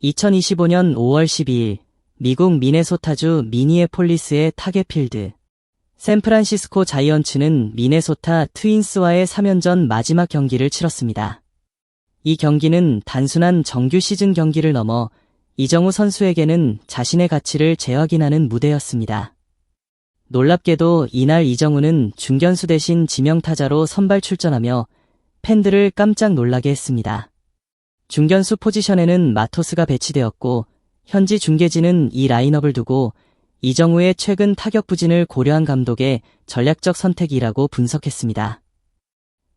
2025년 5월 12일 미국 미네소타주 미니애폴리스의 타겟필드. 샌프란시스코 자이언츠는 미네소타 트윈스와의 3연전 마지막 경기를 치렀습니다. 이 경기는 단순한 정규 시즌 경기를 넘어 이정우 선수에게는 자신의 가치를 재확인하는 무대였습니다. 놀랍게도 이날 이정우는 중견수 대신 지명타자로 선발 출전하며 팬들을 깜짝 놀라게 했습니다. 중견수 포지션에는 마토스가 배치되었고 현지 중계진은 이 라인업을 두고 이정우의 최근 타격 부진을 고려한 감독의 전략적 선택이라고 분석했습니다.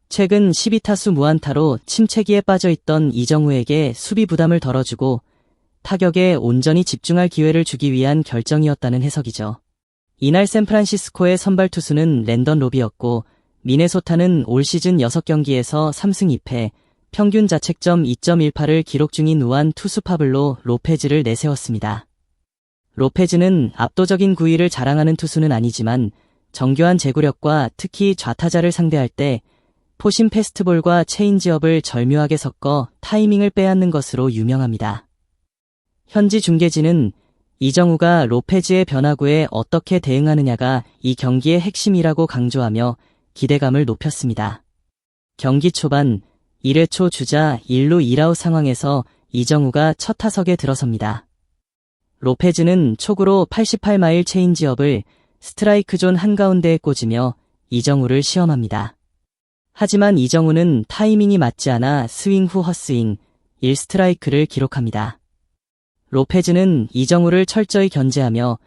최근 12타수 무안타로 침체기에 빠져있던 이정우에게 수비 부담을 덜어주고 타격에 온전히 집중할 기회를 주기 위한 결정이었다는 해석이죠. 이날 샌프란시스코의 선발 투수는 랜던 로비였고 미네소타는 올 시즌 6경기에서 3승 2패, 평균 자책점 2.18을 기록 중인 우한 투수 파블로 로페즈를 내세웠습니다. 로페즈는 압도적인 구위를 자랑하는 투수는 아니지만 정교한 제구력과 특히 좌타자를 상대할 때 포심 패스트볼과 체인지업을 절묘하게 섞어 타이밍을 빼앗는 것으로 유명합니다. 현지 중계진은 이정우가 로페즈의 변화구에 어떻게 대응하느냐가 이 경기의 핵심이라고 강조하며 기대감을 높였습니다. 경기 초반 1회 초 주자 1루 2아웃 상황에서 이정우가 첫 타석에 들어섭니다. 로페즈는 촉으로 88마일 체인지업을 스트라이크 존 한가운데에 꽂으며 이정우를 시험합니다. 하지만 이정우는 타이밍이 맞지 않아 스윙 후 헛스윙 1스트라이크를 기록합니다. 로페즈는 이정우를 철저히 견제하며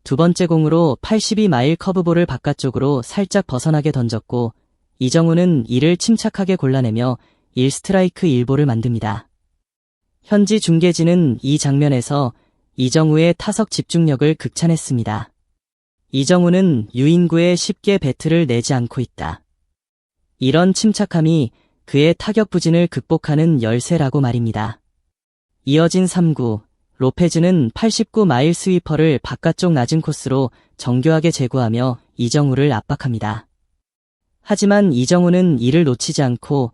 두 번째 공으로 82마일 커브볼을 바깥쪽으로 살짝 벗어나게 던졌고 이정우는 이를 침착하게 골라내며 1스트라이크 1볼을 만듭니다. 현지 중계진은 이 장면에서 이정우의 타석 집중력을 극찬했습니다. 이정우는 유인구에 쉽게 배트를 내지 않고 있다. 이런 침착함이 그의 타격 부진을 극복하는 열쇠라고 말입니다. 이어진 3구, 로페즈는 89마일 스위퍼를 바깥쪽 낮은 코스로 정교하게 제구하며 이정우를 압박합니다. 하지만 이정우는 이를 놓치지 않고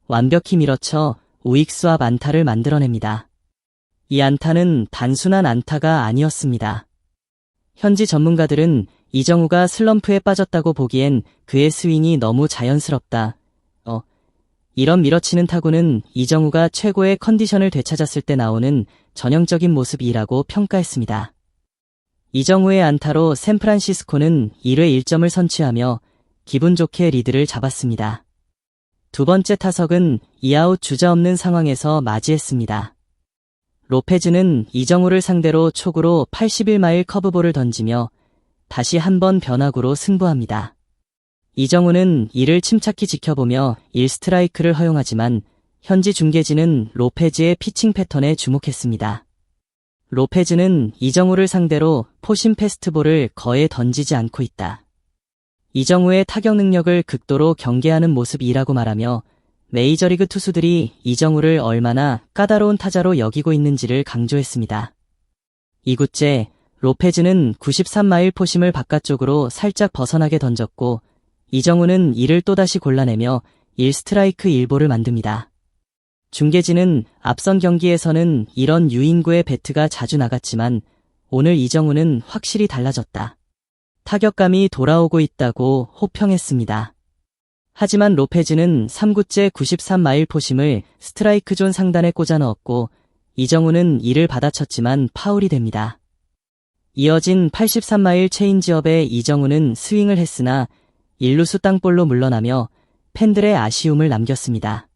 완벽히 밀어쳐 우익수 앞 안타를 만들어냅니다. 이 안타는 단순한 안타가 아니었습니다. 현지 전문가들은 이정우가 슬럼프에 빠졌다고 보기엔 그의 스윙이 너무 자연스럽다. 이런 밀어치는 타구는 이정우가 최고의 컨디션을 되찾았을 때 나오는 전형적인 모습이라고 평가했습니다. 이정우의 안타로 샌프란시스코는 1회 1점을 선취하며 기분 좋게 리드를 잡았습니다. 두 번째 타석은 2아웃 주자 없는 상황에서 맞이했습니다. 로페즈는 이정우를 상대로 촉으로 81마일 커브볼을 던지며 다시 한번 변화구로 승부합니다. 이정우는 이를 침착히 지켜보며 1스트라이크를 허용하지만 현지 중계진은 로페즈의 피칭 패턴에 주목했습니다. 로페즈는 이정우를 상대로 포심 패스트볼을 거의 던지지 않고 있다. 이정우의 타격 능력을 극도로 경계하는 모습이라고 말하며 메이저리그 투수들이 이정우를 얼마나 까다로운 타자로 여기고 있는지를 강조했습니다. 2구째, 로페즈는 93마일 포심을 바깥쪽으로 살짝 벗어나게 던졌고 이정우는 이를 또다시 골라내며 1스트라이크 1볼을 만듭니다. 중계진은 앞선 경기에서는 이런 유인구의 배트가 자주 나갔지만 오늘 이정우는 확실히 달라졌다. 타격감이 돌아오고 있다고 호평했습니다. 하지만 로페즈는 3구째 93마일 포심을 스트라이크 존 상단에 꽂아 넣었고 이정우는 이를 받아쳤지만 파울이 됩니다. 이어진 83마일 체인지업에 이정우는 스윙을 했으나 1루수 땅볼로 물러나며 팬들의 아쉬움을 남겼습니다.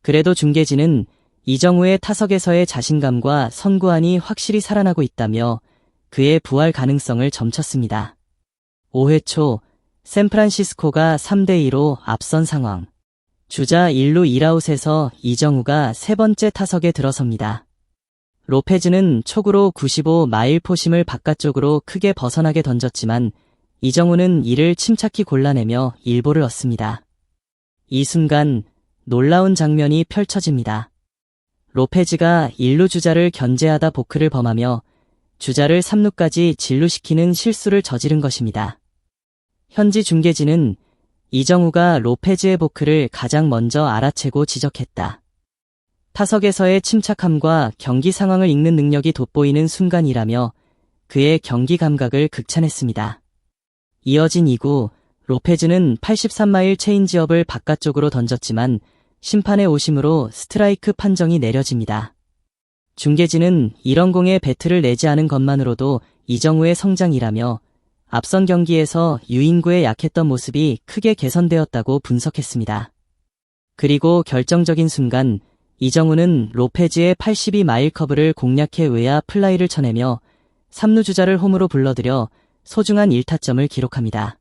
그래도 중계진은 이정우의 타석에서의 자신감과 선구안이 확실히 살아나고 있다며 그의 부활 가능성을 점쳤습니다. 5회 초 샌프란시스코가 3대2로 앞선 상황. 주자 1루 2아웃에서 이정우가 세 번째 타석에 들어섭니다. 로페즈는 촉으로 95마일 포심을 바깥쪽으로 크게 벗어나게 던졌지만 이정우는 이를 침착히 골라내며 1볼을 얻습니다. 이 순간 놀라운 장면이 펼쳐집니다. 로페즈가 1루 주자를 견제하다 보크를 범하며 주자를 3루까지 진루시키는 실수를 저지른 것입니다. 현지 중계진은 이정우가 로페즈의 보크를 가장 먼저 알아채고 지적했다. 타석에서의 침착함과 경기 상황을 읽는 능력이 돋보이는 순간이라며 그의 경기 감각을 극찬했습니다. 이어진 2구, 로페즈는 83마일 체인지업을 바깥쪽으로 던졌지만 심판의 오심으로 스트라이크 판정이 내려집니다. 중계진은 이런 공에 배트를 내지 않은 것만으로도 이정우의 성장이라며 앞선 경기에서 유인구에 약했던 모습이 크게 개선되었다고 분석했습니다. 그리고 결정적인 순간 이정우는 로페즈의 82마일 커브를 공략해 외야 플라이를 쳐내며 3루 주자를 홈으로 불러들여 소중한 1타점을 기록합니다.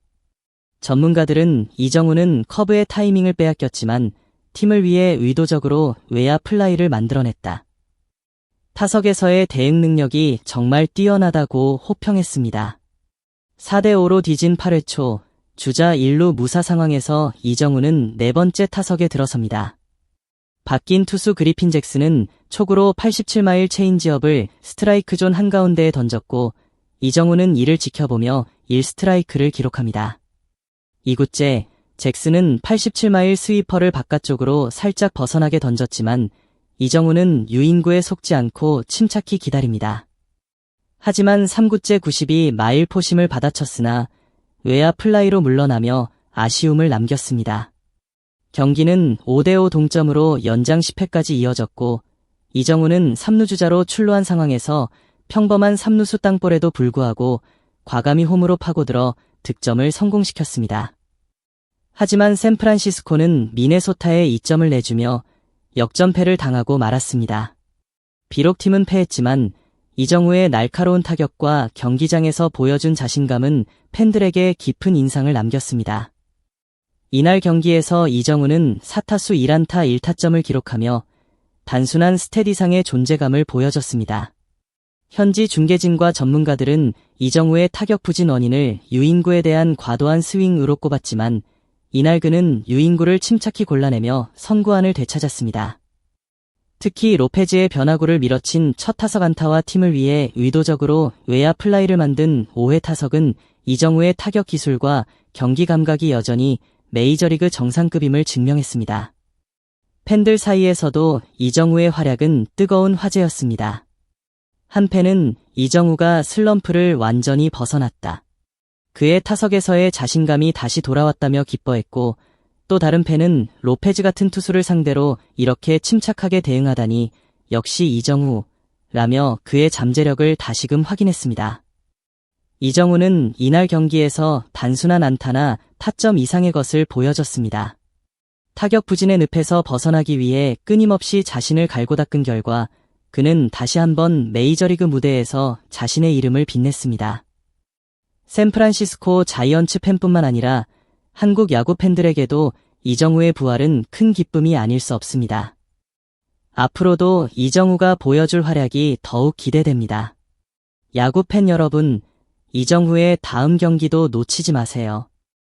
전문가들은 이정우는 커브의 타이밍을 빼앗겼지만 팀을 위해 의도적으로 외야 플라이를 만들어냈다. 타석에서의 대응 능력이 정말 뛰어나다고 호평했습니다. 4대5로 뒤진 8회 초, 주자 1루 무사 상황에서 이정우는 네 번째 타석에 들어섭니다. 바뀐 투수 그리핀 잭슨은 초구로 87마일 체인지업을 스트라이크 존 한가운데에 던졌고 이정우는 이를 지켜보며 1스트라이크를 기록합니다. 2구째, 잭슨은 87마일 스위퍼를 바깥쪽으로 살짝 벗어나게 던졌지만 이정우는 유인구에 속지 않고 침착히 기다립니다. 하지만 3구째 92마일 포심을 받아쳤으나 외야 플라이로 물러나며 아쉬움을 남겼습니다. 경기는 5대5 동점으로 연장 10회까지 이어졌고 이정우는 3루 주자로 출루한 상황에서 평범한 3루수 땅볼에도 불구하고 과감히 홈으로 파고들어 득점을 성공시켰습니다. 하지만 샌프란시스코는 미네소타에 2점을 내주며 역전패를 당하고 말았습니다. 비록 팀은 패했지만 이정우의 날카로운 타격과 경기장에서 보여준 자신감은 팬들에게 깊은 인상을 남겼습니다. 이날 경기에서 이정우는 4타수 1안타 1타점을 기록하며 단순한 스탯이상의 존재감을 보여줬습니다. 현지 중계진과 전문가들은 이정우의 타격 부진 원인을 유인구에 대한 과도한 스윙으로 꼽았지만 이날 그는 유인구를 침착히 골라내며 선구안을 되찾았습니다. 특히 로페즈의 변화구를 밀어친 첫 타석 안타와 팀을 위해 의도적으로 외야 플라이를 만든 5회 타석은 이정우의 타격 기술과 경기 감각이 여전히 메이저리그 정상급임을 증명했습니다. 팬들 사이에서도 이정우의 활약은 뜨거운 화제였습니다. 한 팬은 이정우가 슬럼프를 완전히 벗어났다. 그의 타석에서의 자신감이 다시 돌아왔다며 기뻐했고 또 다른 팬은 로페즈 같은 투수를 상대로 이렇게 침착하게 대응하다니 역시 이정우라며 그의 잠재력을 다시금 확인했습니다. 이정우는 이날 경기에서 단순한 안타나 타점 이상의 것을 보여줬습니다. 타격 부진의 늪에서 벗어나기 위해 끊임없이 자신을 갈고 닦은 결과 그는 다시 한번 메이저리그 무대에서 자신의 이름을 빛냈습니다. 샌프란시스코 자이언츠 팬뿐만 아니라 한국 야구 팬들에게도 이정우의 부활은 큰 기쁨이 아닐 수 없습니다. 앞으로도 이정우가 보여줄 활약이 더욱 기대됩니다. 야구 팬 여러분, 이정우의 다음 경기도 놓치지 마세요.